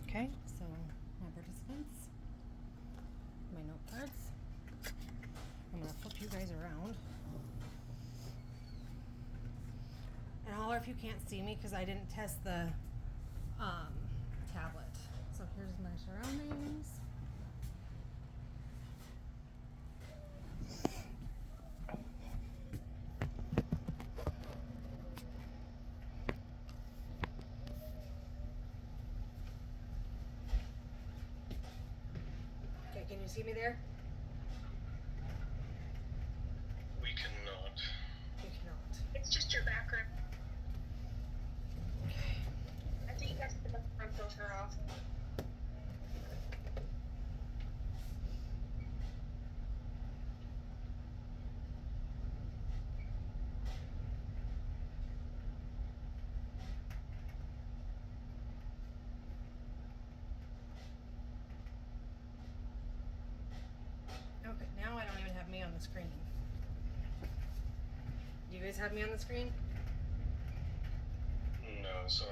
Okay, so my participants, my notepads. I'm gonna flip you guys around. And holler if you can't see me because I didn't test the tablet. So here's my surroundings. Okay, can you see me there? We cannot. You cannot. It's just your background. Okay. I think you guys put the front filter off. Okay, now I don't even have me on the screen. Do you guys have me on the screen? No, sorry.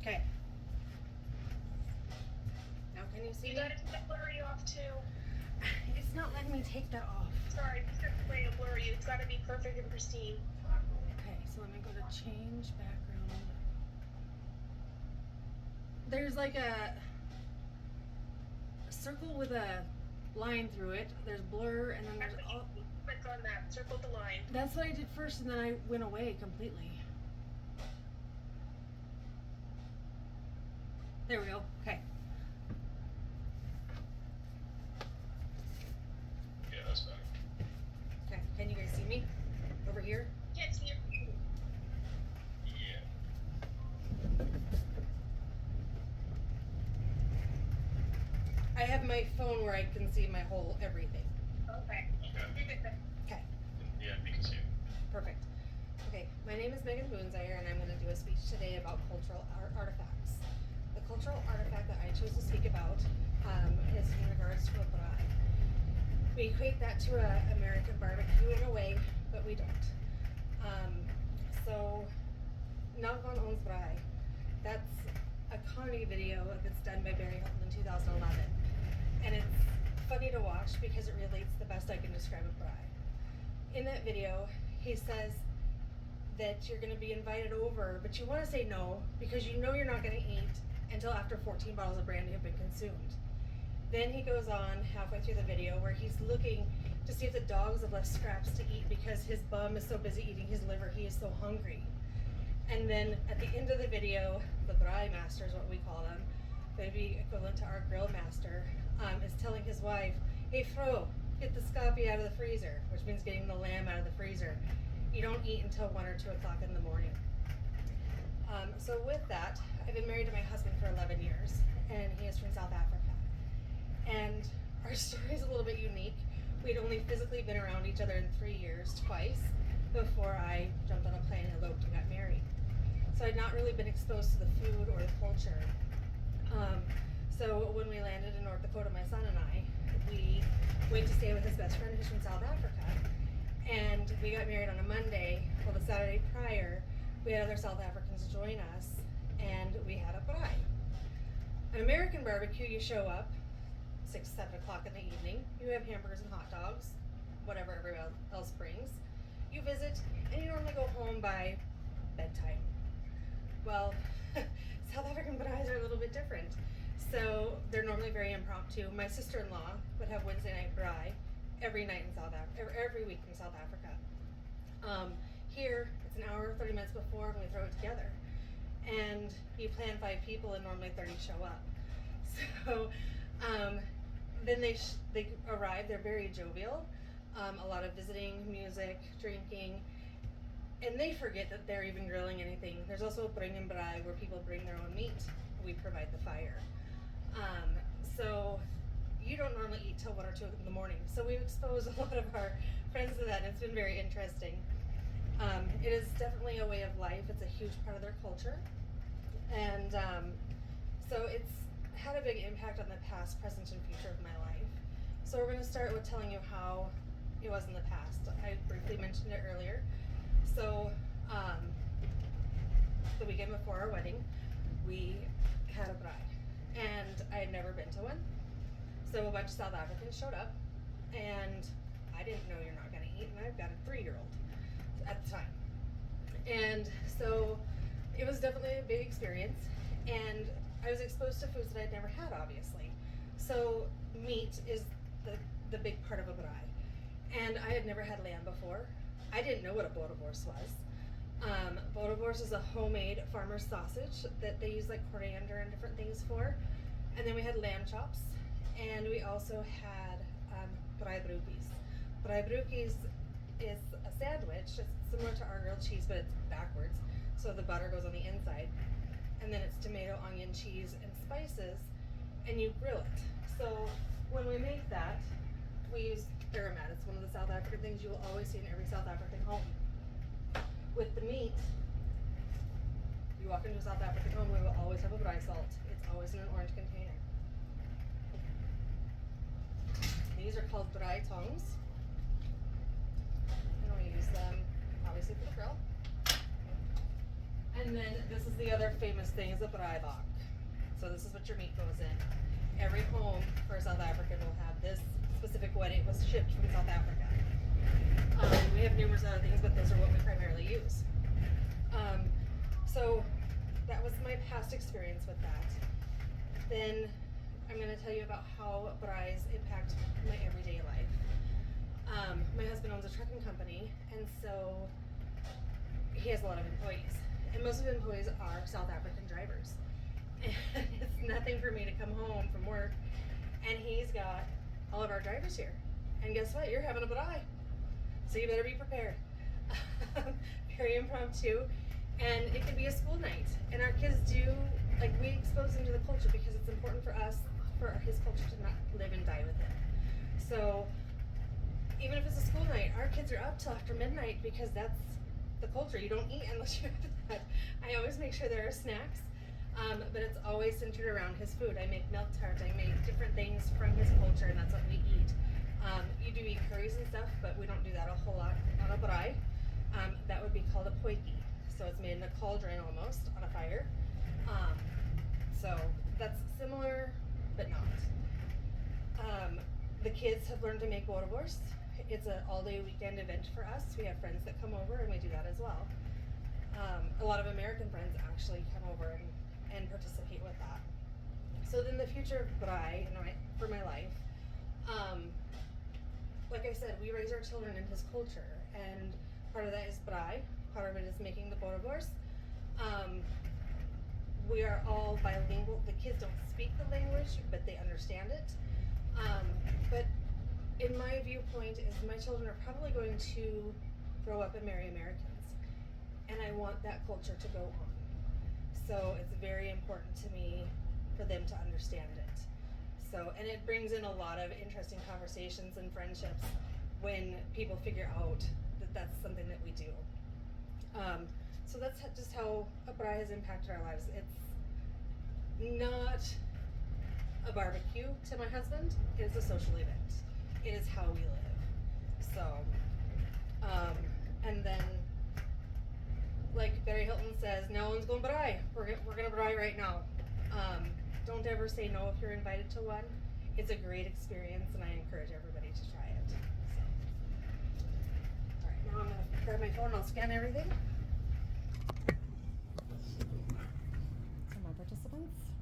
Okay. Now can you see You me? gotta take the blurry off too. It's not letting me take that off. Sorry, you got the way to blur you. It's gotta be perfect and pristine. Okay, so let me go to change background. There's like a circle with a line through it. There's blur and then there's all. Click on that. Circle the line. That's what I did first and then I went away completely. There we go. Okay. Yeah, that's better. Okay. Can you guys see me? Over here? Can't see you. Yeah. I have my phone where I can see my whole everything. Okay. Okay. You're good then. Okay. Yeah, we can see you. Perfect. Okay, my name is Megan Boonzire and I'm going to do a speech today about cultural artifacts. The cultural artifact that I chose to speak about is in regards to a braai. We equate that to an American barbecue in a way, but we don't. So, Nou Gaan Ons Braai, that's a comedy video that's done by Barry Hilton in 2011. And it's funny to watch because it relates the best I can describe a braai. In that video, he says that you're going to be invited over, but you want to say no because you know you're not going to eat until after 14 bottles of brandy have been consumed. Then he goes on halfway through the video where he's looking to see if the dogs have left scraps to eat because his bum is so busy eating his liver, he is so hungry. And then at the end of the video, the braai master is what we call them, maybe equivalent to our grill master, is telling his wife, hey Fro, get the scapi out of the freezer, which means getting the lamb out of the freezer. You don't eat until 1 or 2 o'clock in the morning. So with that, I've been married to my husband for 11 years, and he is from South Africa. And our story is a little bit unique. We'd only physically been around each other in 3 years, twice, before I jumped on a plane and eloped and got married. So I'd not really been exposed to the food or the culture. So when we landed in North Dakota, my son and I, we went to stay with his best friend who's from South Africa. And we got married on a Monday. Well, the Saturday prior, we had other South Africans join us, and we had a braai. An American barbecue, you show up 6, 7 o'clock in the evening. You have hamburgers and hot dogs, whatever everyone else brings. You visit, and you normally go home by bedtime. Well, South African braais are a little bit different. So they're normally very impromptu. My sister-in-law would have Wednesday night braai every night in South Africa, every week in South Africa. Here, it's an hour, 30 minutes before, and we throw it together. And you plan 5 people, and normally 30 show up. So then they arrive. They're very jovial. A lot of visiting, music, drinking, and they forget that they're even grilling anything. There's also a bring and braai where people bring their own meat. We provide the fire. So you don't normally eat till 1 or 2 in the morning. So we've exposed a lot of our friends to that, and it's been very interesting. It is definitely a way of life. It's a huge part of their culture. And so it's had a big impact on the past, present, and future of my life. So we're going to start with telling you how it was in the past. I briefly mentioned it earlier. So the weekend before our wedding, we had a braai, and I had never been to one. So a bunch of South Africans showed up, and I didn't know you're not going to eat, and I've got a 3-year-old at the time. And so it was definitely a big experience, and I was exposed to foods that I'd never had, obviously. So meat is the big part of a braai. And I had never had lamb before. I didn't know what a boerewors was. Boerewors is a homemade farmer's sausage that they use like coriander and different things for. And then we had lamb chops, and we also had braaibroekies. Braaibroekies is a sandwich. It's similar to our grilled cheese, but it's backwards. So the butter goes on the inside, and then it's tomato, onion, cheese, and spices, and you grill it. So when we make that, we use aromat. It's one of the South African things you will always see in every South African home. With the meat, you walk into a South African home, we will always have a braai salt. It's always in an orange container. These are called braai tongs, and we use them obviously for the grill. And then this is the other famous thing, is a braaibak. So this is what your meat goes in. Every home for a South African will have this specific one. It was shipped from South Africa. We have numerous other things, but those are what we primarily use. So that was my past experience with that. Then I'm going to tell you about how braais impact my everyday life. My husband owns a trucking company, and so he has a lot of employees. And most of the employees are South African drivers. And it's nothing for me to come home from work, and he's got all of our drivers here. And guess what? You're having a braai. So you better be prepared. Very impromptu. And it could be a school night. And our kids do, like, we expose them to the culture because it's important for us, for his culture to not live and die with it. So even if it's a school night, our kids are up till after midnight because that's the culture. You don't eat unless you have that. I always make sure there are snacks, but it's always centered around his food. I make milk tarts, I make different things from his culture, and that's what we eat. You do eat curries and stuff, but we don't do that a whole lot on a braai. That would be called a potjie. So it's made in a cauldron almost, on a fire. So that's similar, but not. The kids have learned to make boerewors. It's an all-day weekend event for us. We have friends that come over, and we do that as well. A lot of American friends actually come over and participate with that. So then the future of braai for my life, like I said, we raise our children in his culture, and part of that is braai, part of it is making the boerewors. We are all bilingual. The kids don't speak the language, but they understand it. But in my viewpoint is my children are probably going to grow up and marry Americans, and I want that culture to go on. So it's very important to me for them to understand it. So, and it brings in a lot of interesting conversations and friendships when people figure out that that's something that we do. So that's just how a braai has impacted our lives. It's not a barbecue to my husband, it is a social event. It is how we live. So, and then, like Barry Hilton says, no one's going braai. We're gonna braai right now. Don't ever say no if you're invited to one. It's a great experience, and I encourage everybody to try it. So, all right, now I'm gonna grab my phone and I'll scan everything. So my participants.